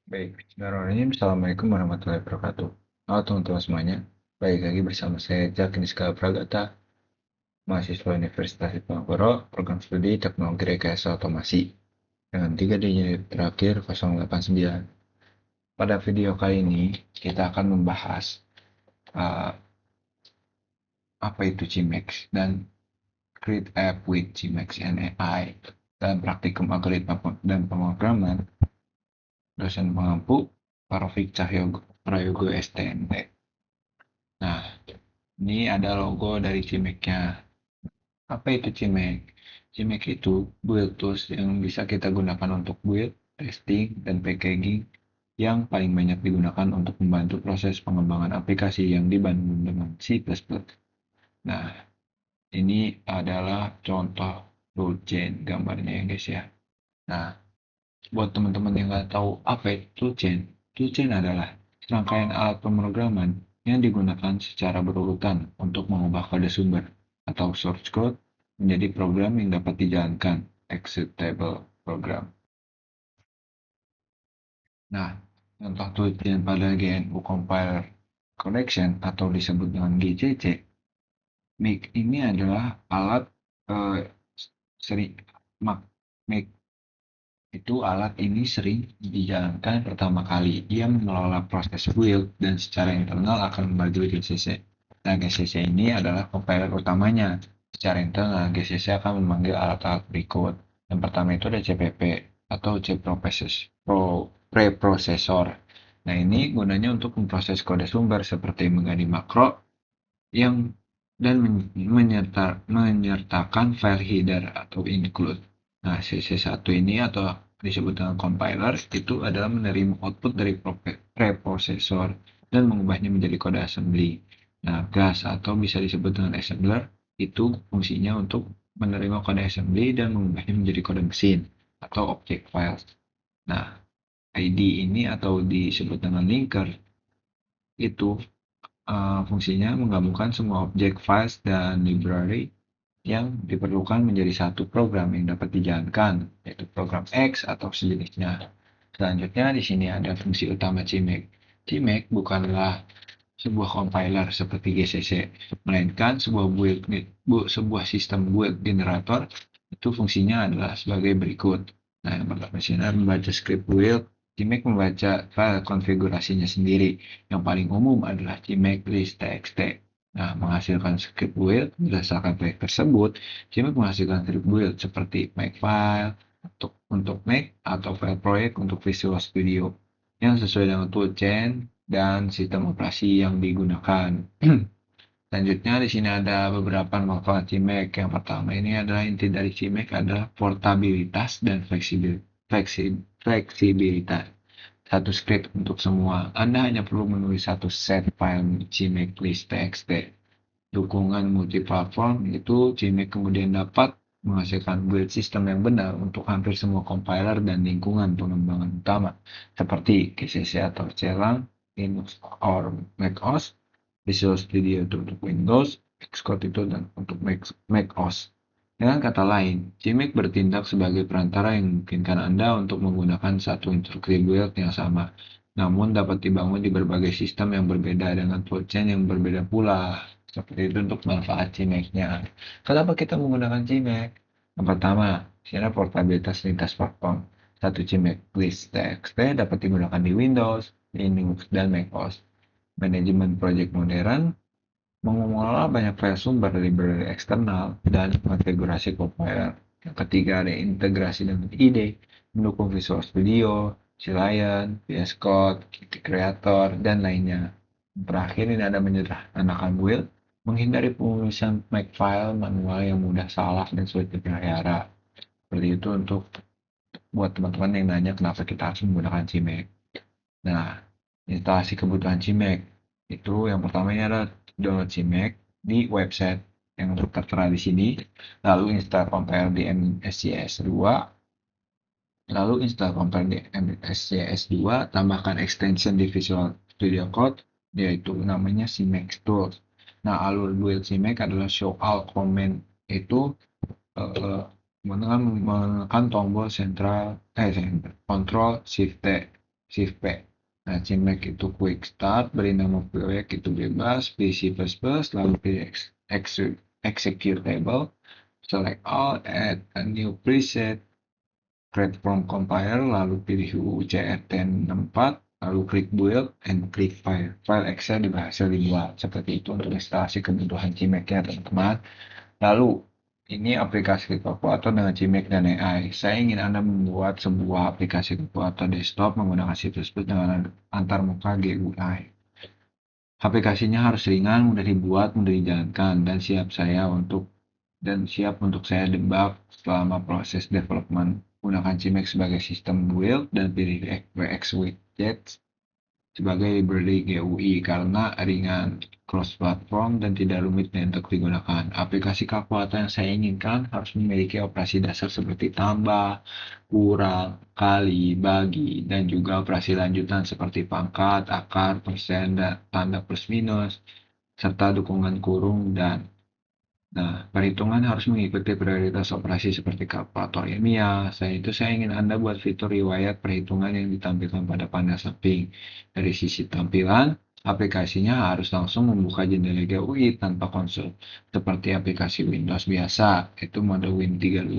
Baik, bismillahirrahmanirrahim. Assalamualaikum warahmatullahi wabarakatuh. Halo teman-teman semuanya, balik lagi bersama saya Jack Niska Pragata, mahasiswa Universitas Diponegoro, program studi Teknologi Rekayasa Otomasi, dengan 3 digit terakhir 089. Pada video kali ini, kita akan membahas uh, apa itu CMake dan create app with CMake and AI, dan praktikum algoritma dan pemrograman, dosen pengampu, Parofik Cahyogo Prayogo STNT. Nah, ini ada logo dari Cimec-nya. Apa itu Cimec? Cimec itu build tools yang bisa kita gunakan untuk build, testing, dan packaging yang paling banyak digunakan untuk membantu proses pengembangan aplikasi yang dibangun dengan C++. Nah, ini adalah contoh toolchain gambarnya ya guys ya. Nah, buat teman-teman yang nggak tahu apa itu toolchain adalah serangkaian alat pemrograman yang digunakan secara berurutan untuk mengubah kode sumber atau source code menjadi program yang dapat dijalankan, executable program. Nah, contoh toolchain pada GNU Compiler Collection atau disebut dengan GCC, Make ini adalah alat eh, seri Mac itu alat ini sering dijalankan pertama kali. Dia mengelola proses build dan secara internal akan membagi GCC. Nah, GCC ini adalah compiler utamanya. Secara internal, GCC akan memanggil alat-alat berikut. Yang pertama itu ada CPP atau C preprocessor. Nah, ini gunanya untuk memproses kode sumber seperti mengganti makro yang dan menyertakan file header atau include. Nah, CC1 ini atau disebut dengan compiler itu adalah menerima output dari preprocessor dan mengubahnya menjadi kode assembly. Nah, gas atau bisa disebut dengan assembler itu fungsinya untuk menerima kode assembly dan mengubahnya menjadi kode mesin atau object files. Nah, ID ini atau disebut dengan linker itu fungsinya menggabungkan semua objek files dan library yang diperlukan menjadi satu program yang dapat dijalankan, yaitu program X atau sejenisnya. Selanjutnya di sini ada fungsi utama CMake. CMake bukanlah sebuah compiler seperti GCC, melainkan sebuah sistem build generator. Itu fungsinya adalah sebagai berikut. Nah, yang pertama sini membaca script build. CMake membaca file konfigurasinya sendiri. Yang paling umum adalah CMake list.txt. Nah, menghasilkan script build berdasarkan proyek tersebut. CMake menghasilkan script build seperti makefile untuk Mac atau file proyek untuk Visual Studio yang sesuai dengan toolchain dan sistem operasi yang digunakan. Selanjutnya di sini ada beberapa manfaat CMake. Yang pertama ini adalah inti dari CMake adalah portabilitas dan fleksibilitas. Satu script untuk semua. Anda hanya perlu menulis satu set file CMake list.txt. Dukungan multiplatform itu CMake kemudian dapat menghasilkan build system yang benar untuk hampir semua compiler dan lingkungan pengembangan utama seperti GCC atau Celang, Linux or macOS, Visual Studio itu untuk Windows, Xcode itu dan untuk macOS. Dengan kata lain, CMake bertindak sebagai perantara yang memungkinkan Anda untuk menggunakan satu instruksi build yang sama, namun dapat dibangun di berbagai sistem yang berbeda dengan toolchain yang berbeda pula. Seperti itu untuk manfaat CMake-nya. Kenapa kita menggunakan CMake? Yang pertama, secara portabilitas lintas platform. Satu CMake list.txt dapat digunakan di Windows, Linux, dan macOS. Manajemen project modern mengelola banyak file sumber dari library eksternal dan konfigurasi compiler. Yang ketiga ada integrasi dengan IDE, mendukung Visual Studio, Client, VS Code, Qt Creator, dan lainnya. Terakhir ini ada menyederhanakan build, menghindari penulisan makefile manual yang mudah salah dan sulit dipelihara. Seperti itu untuk buat teman-teman yang nanya kenapa kita harus menggunakan CMake. Nah, instalasi kebutuhan CMake itu yang pertamanya adalah download CMake di website yang tertera di sini, lalu install compiler di MSCS2, lalu install compiler di MSCS2, tambahkan extension di Visual Studio Code, yaitu namanya CMake Tools. Nah, alur build CMake adalah show all command itu dengan menekan tombol Ctrl Shift T Shift P. Nah, CMake itu quick start, beri nama proyek itu bebas, pilih C++, lalu pilih executable, select all, add a new preset, create from compiler, lalu pilih UUCRT64, lalu klik build, and klik file Excel berhasil dibuat. Seperti itu untuk instalasi kebutuhan CMake ya teman-teman. Lalu, ini aplikasi kalkulator dengan CMake dan AI. Saya ingin Anda membuat sebuah aplikasi kalkulator desktop menggunakan C++ dengan antarmuka GUI. Aplikasinya harus ringan, mudah dibuat, mudah dijalankan, dan siap untuk saya debug selama proses development. Gunakan CMake sebagai sistem build dan pilih VX Widgets sebagai library GUI karena ringan, cross-platform, dan tidak rumit untuk digunakan. Aplikasi kalkulator yang saya inginkan harus memiliki operasi dasar seperti tambah, kurang, kali, bagi, dan juga operasi lanjutan seperti pangkat, akar, persen, dan tanda plus minus, serta dukungan kurung dan perhitungan harus mengikuti prioritas operasi seperti kalkulator ilmiah. Selain itu, saya ingin Anda buat fitur riwayat perhitungan yang ditampilkan pada panel samping. Dari sisi tampilan, aplikasinya harus langsung membuka jendela GUI tanpa konsol, seperti aplikasi Windows biasa, itu mode Win32.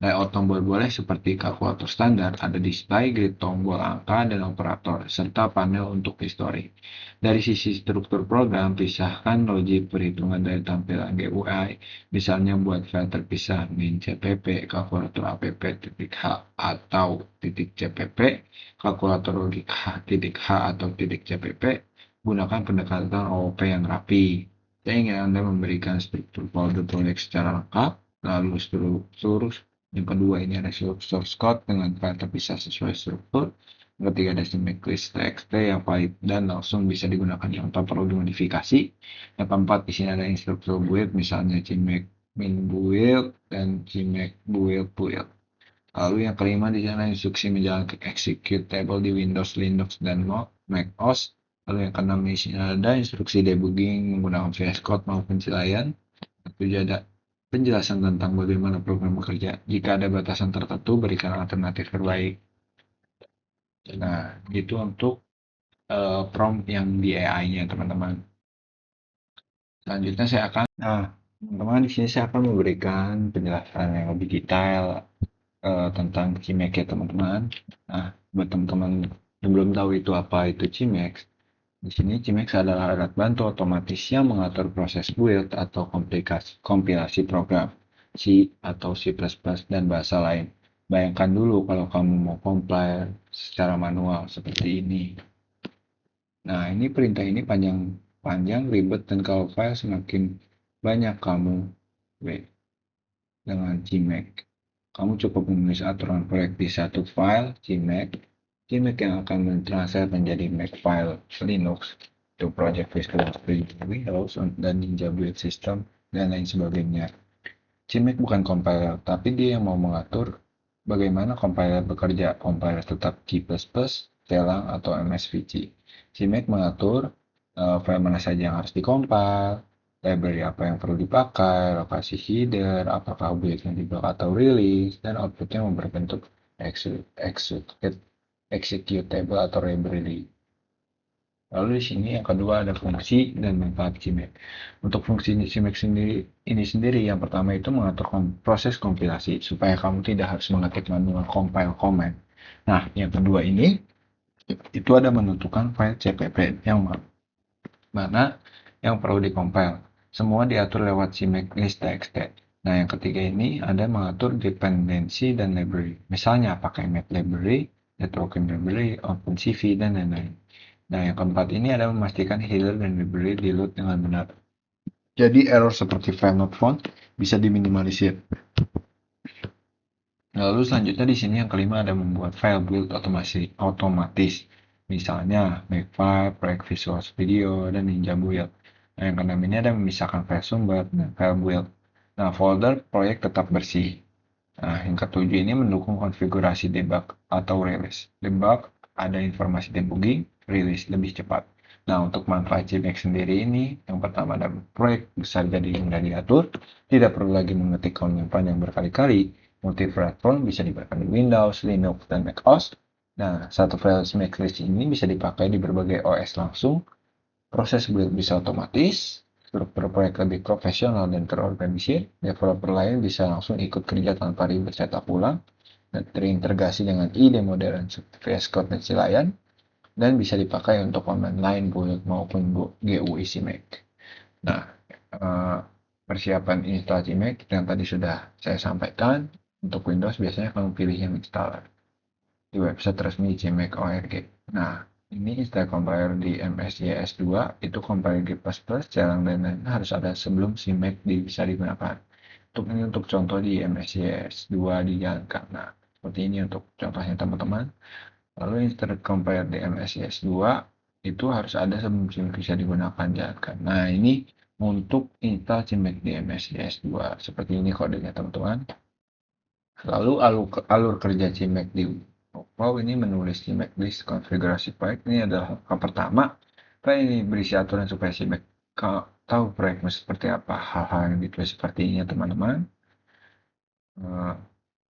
Layout tombol boleh seperti kalkulator standar, ada display, grid tombol angka, dan operator, serta panel untuk histori. Dari sisi struktur program, pisahkan logik perhitungan dari tampilan GUI, misalnya buat file terpisah min cpp, kalkulator app.h atau .cpp, kalkulator logik h.h atau .cpp, gunakan pendekatan OOP yang rapi. Saya ingin Anda memberikan struktur folder proyek secara lengkap, lalu struktur. Yang kedua ini ada source code dengan file terpisah sesuai struktur. Yang ketiga ada CMake list txt yang valid dan langsung bisa digunakan tanpa perlu dimodifikasi. Yang keempat di sini ada instruktur build, misalnya CMake min build dan CMake build. Lalu yang kelima di sana instruksi menjalankan executable di Windows, Linux, dan Mac OS. Lalu yang keenam di sini ada instruksi debugging menggunakan VS Code maupun Cilian. Ketujuh ada penjelasan tentang bagaimana program bekerja. Jika ada batasan tertentu, berikan alternatif terbaik. Nah, itu untuk prompt yang di AI-nya, teman-teman. Selanjutnya teman-teman, di sini saya akan memberikan penjelasan yang lebih detail tentang CMake ya, teman-teman. Nah, buat teman-teman yang belum tahu itu CMake, di sini CMake adalah alat bantu otomatis yang mengatur proses build atau kompilasi program C atau C++ dan bahasa lain. Bayangkan dulu kalau kamu mau compile secara manual seperti ini. Nah, ini perintah ini panjang, ribet, dan kalau file semakin banyak kamu dengan CMake. Kamu cukup menulis aturan proyek di satu file CMake yang akan mentranslate menjadi Makefile Linux, itu Project Visual Studio Windows, dan Ninja Build System, dan lain sebagainya. CMake bukan compiler, tapi dia yang mau mengatur bagaimana compiler bekerja. Compiler tetap C++, Telang, atau MSVC. CMake mengatur file mana saja yang harus dikompil, library apa yang perlu dipakai, lokasi header, apakah build yang dibug atau rilis, dan outputnya berbentuk executable atau library. Lalu di sini yang kedua ada fungsi dan manfaat CMake. Untuk fungsi CMake ini sendiri, yang pertama itu mengatur proses kompilasi supaya kamu tidak harus mengetik manual compile command. Nah, yang kedua ini itu ada menentukan file CPP yang mana yang perlu dikompil. Semua diatur lewat CMake list txt. Nah, yang ketiga ini ada mengatur dependensi dan library. Misalnya pakai map library, networking library, OpenCV, dan lain-lain. Nah, yang keempat ini ada memastikan header dan library di load dengan benar. Jadi error seperti file not found bisa diminimalisir. Lalu selanjutnya di sini yang kelima ada membuat file build otomatis. Misalnya Makefile, Project Visual Studio, dan Ninja Build. Nah, yang keenam ini ada memisahkan file sumber dan file build. Nah, folder proyek tetap bersih. Nah, yang ketujuh ini mendukung konfigurasi debug atau release. Debug ada informasi debugging, release lebih cepat. Nah, untuk manfaat CMake sendiri ini, yang pertama ada proyek besar jadi mudah diatur, tidak perlu lagi mengetik kode yang panjang berkali-kali, multi-platform bisa digunakan di Windows, Linux, dan Mac OS, Nah, satu file CMake list ini bisa dipakai di berbagai OS langsung, proses build bisa otomatis, struktur proyek lebih profesional dan terorganisir, developer lain bisa langsung ikut kerja tanpa ribet setup ulang, dan terintegrasi dengan IDE modern seperti VS Code dan Silayan, dan bisa dipakai untuk command line build maupun GUI CMake. Nah, eh, persiapan install CMake yang tadi sudah saya sampaikan, untuk Windows biasanya kamu pilih yang installer di website resmi CMake.org. Nah, ini install compiler di MSIS 2, itu compiler G++, jarang dan lain harus ada sebelum CMake bisa digunakan. Untuk contoh di MSIS 2 dijalankan. Nah, seperti ini untuk contohnya teman-teman. Lalu install compiler di MSIS 2 itu harus ada sebelum CMake bisa digunakan jalankan. Nah, ini untuk install CMake di MSIS 2. Seperti ini kodenya teman-teman. Lalu alur kerja CMake di Wow, ini menulis CMake list konfigurasi proyek. Ini adalah langkah pertama. Ini berisi aturan supaya CMake tahu proyeknya seperti apa. Hal-hal yang ditulis seperti ini teman-teman.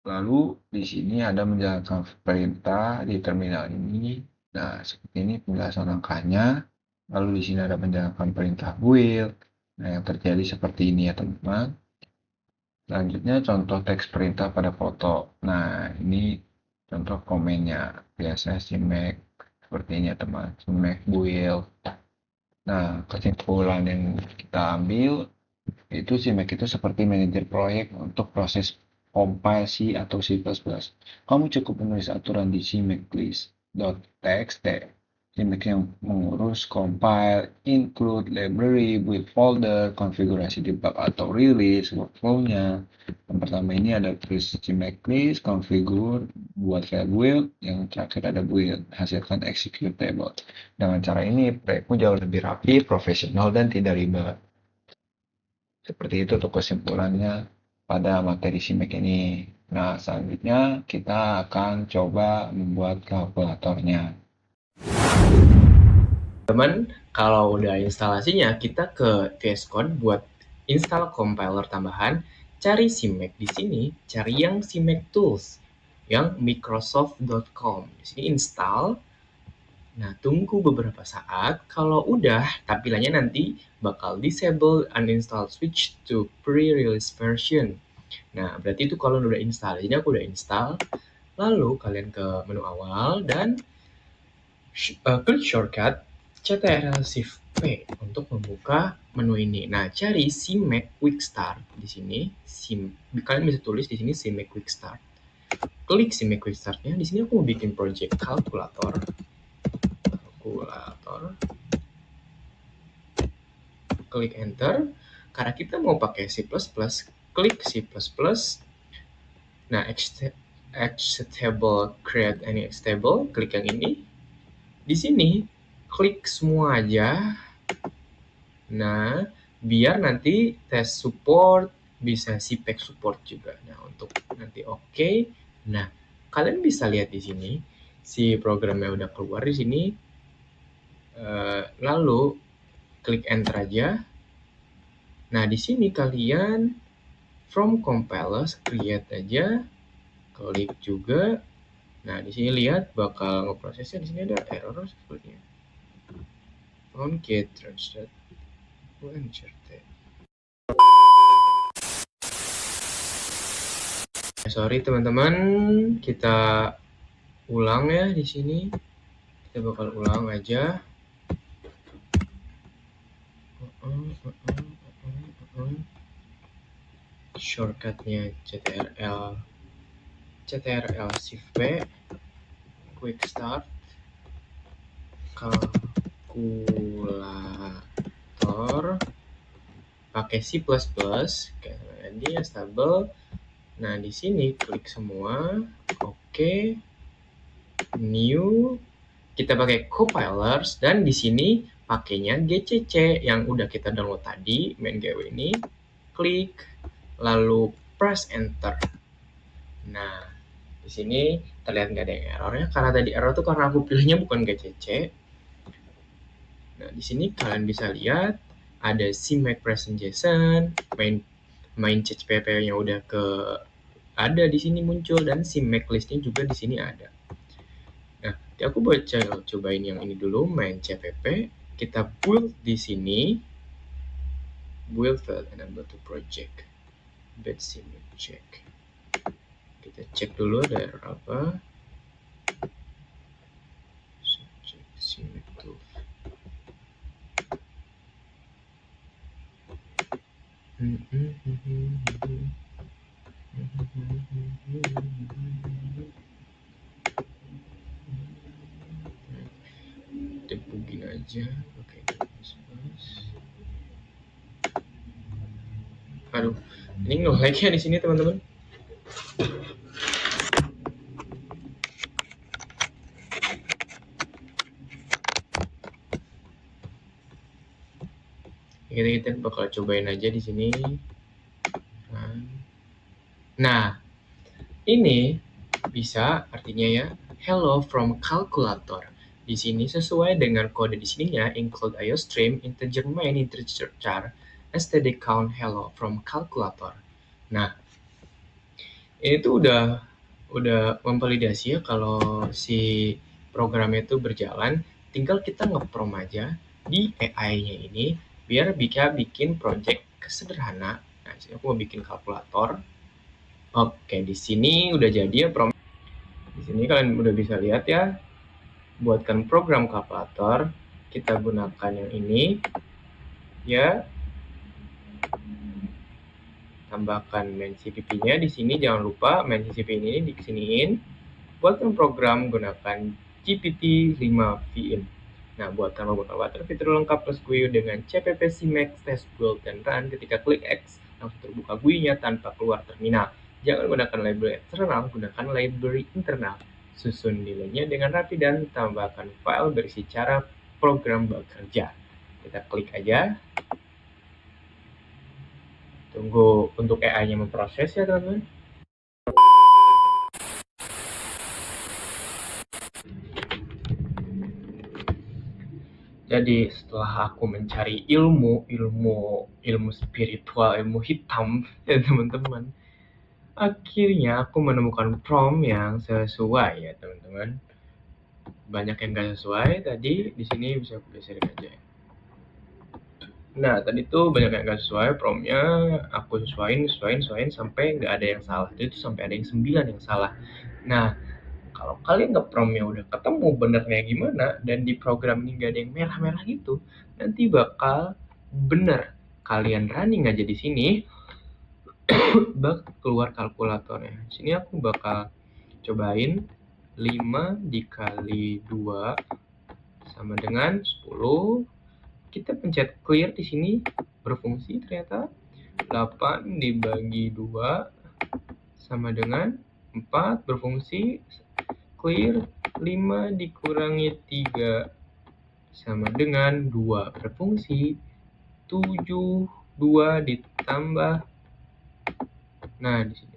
Lalu di sini ada menjalankan perintah di terminal ini. Nah, seperti ini penjelasan langkahnya. Lalu di sini ada menjalankan perintah build. Nah, yang terjadi seperti ini ya teman-teman. Selanjutnya contoh teks perintah pada foto. Nah, ini contoh komennya. Biasanya CMake seperti ini ya teman. CMake build. Nah, kesimpulan yang kita ambil itu CMake itu seperti manajer proyek untuk proses compile C atau C++. Kamu cukup menulis aturan di CMake list.txt. CMake yang mengurus compile, include, library, build folder, konfigurasi debug atau release, workflow-nya. Yang pertama ini ada tulis CMake list, configure, buat file build, yang terakhir ada build, hasilkan executable. Dengan cara ini, proyekmu jauh lebih rapi, profesional, dan tidak ribet. Seperti itu untuk kesimpulannya pada materi CMake ini. Nah, selanjutnya kita akan coba membuat kalkulatornya. Teman, kalau udah instalasinya, kita ke VS Code buat install compiler tambahan, cari CMake di sini, cari yang CMake Tools, yang microsoft.com. Di sini install. Nah, tunggu beberapa saat. Kalau udah, tampilannya nanti bakal disable uninstall switch to pre-release version. Nah, berarti itu kalau udah install. Jadi aku udah install. Lalu kalian ke menu awal dan klik shortcut Ctrl Shift P untuk membuka menu ini. Nah, cari CMake Quick Start di sini. Kalian bisa tulis di sini CMake Quick Start. Klik CMake Quick Start-nya. Di sini aku mau bikin project kalkulator. Klik enter. Karena kita mau pakai C++, klik C++. Nah, Xtable, create any Xtable, klik yang ini. Di sini, klik semua aja. Nah, biar nanti tes support, bisa CPEC support juga. Nah, untuk nanti oke. Nah, kalian bisa lihat di sini, si programnya udah keluar di sini. Lalu, klik enter aja. Nah, di sini kalian from compilers create aja, klik juga. Nah, di sini lihat bakal ngeprosesnya. Di sini ada error sepertinya. On get transferred. Sorry teman-teman, kita ulang ya di sini. Kita bakal ulang aja. Shortcutnya Ctrl Shift P, Quick Start, kalkulator, pakai C++, kayak dia stable. Nah, di sini klik semua, oke, new, kita pakai compilers, dan di sini pakainya GCC yang udah kita download tadi, main GW ini, klik, lalu press enter. Nah, di sini terlihat nggak ada yang errornya, karena tadi error tuh karena aku pilihnya bukan GCC. Nah, di sini kalian bisa lihat ada CMake present JSON, main CPP-nya udah ada di sini muncul, dan CMake list-nya juga di sini ada. Aku cobain yang ini dulu, main CPP. Kita build di sini, build failed enable to project. Bad CMake check. Kita cek dulu ada error apa. Check CMake tool. Debugin aja pakai aduh, ini nge-lag ya di sini teman-teman. Kita bakal cobain aja di sini. Nah, ini bisa artinya ya, hello from calculator. Di sini sesuai dengan kode di sininya, include iostream, integer main, integer char, std count hello from calculator. Nah, ini tuh udah memvalidasi ya kalau si programnya itu berjalan. Tinggal kita ngeprom aja di AI-nya ini biar bisa bikin project sederhana. Nah, di sini aku mau bikin kalkulator. Oke, di sini udah jadi ya prom. Di sini kalian udah bisa lihat ya. Buatkan program kalkulator, kita gunakan yang ini. Ya. Tambahkan main CPP-nya di sini, jangan lupa main CPP ini disiniin. Buatkan program gunakan GPT-5 Vim. Nah, buatkan robot kalkulator fitur lengkap plus GUI dengan CPP CMake test build dan run. Ketika klik X, langsung terbuka GUI-nya tanpa keluar terminal. Jangan gunakan library eksternal, gunakan library internal. Susun delay-nya dengan rapi dan tambahkan file berisi cara program bekerja. Kita klik aja. Tunggu untuk AI-nya memproses ya teman-teman. Jadi setelah aku mencari ilmu spiritual, ilmu hitam ya teman-teman, akhirnya aku menemukan prompt yang sesuai ya teman-teman. Banyak yang gak sesuai tadi, di sini bisa aku geserin aja. Nah tadi tuh banyak yang gak sesuai promptnya, aku sesuaiin sampai nggak ada yang salah. Itu sampai ada yang 9 yang salah. Nah kalau kalian nge-promptnya udah ketemu benernya gimana dan di program ini nggak ada yang merah-merah gitu, nanti bakal bener kalian running aja di sini bakal keluar kalkulatornya. Di sini aku bakal cobain 5 dikali 2 sama dengan 10. Kita pencet clear di sini berfungsi ternyata. 8 dibagi 2 sama dengan 4 berfungsi. Clear 5 dikurangi 3 sama dengan 2 berfungsi. 7 2 ditambah. Nah, di sini.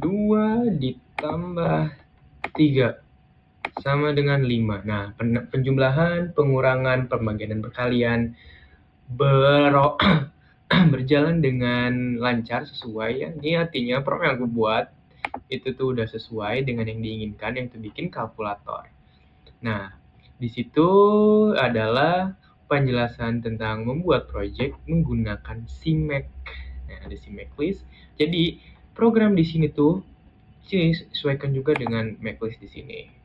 Dua ditambah 3 sama dengan 5. Nah, penjumlahan, pengurangan, pembagian, dan perkalian berjalan dengan lancar sesuai ya. Ini artinya prompt yang aku buat itu tuh udah sesuai dengan yang diinginkan, yang itu bikin kalkulator. Nah, di situ adalah penjelasan tentang membuat project menggunakan CMake. Nah, ada CMake list. Jadi, program di sini tuh sesuaikan juga dengan Make list di sini.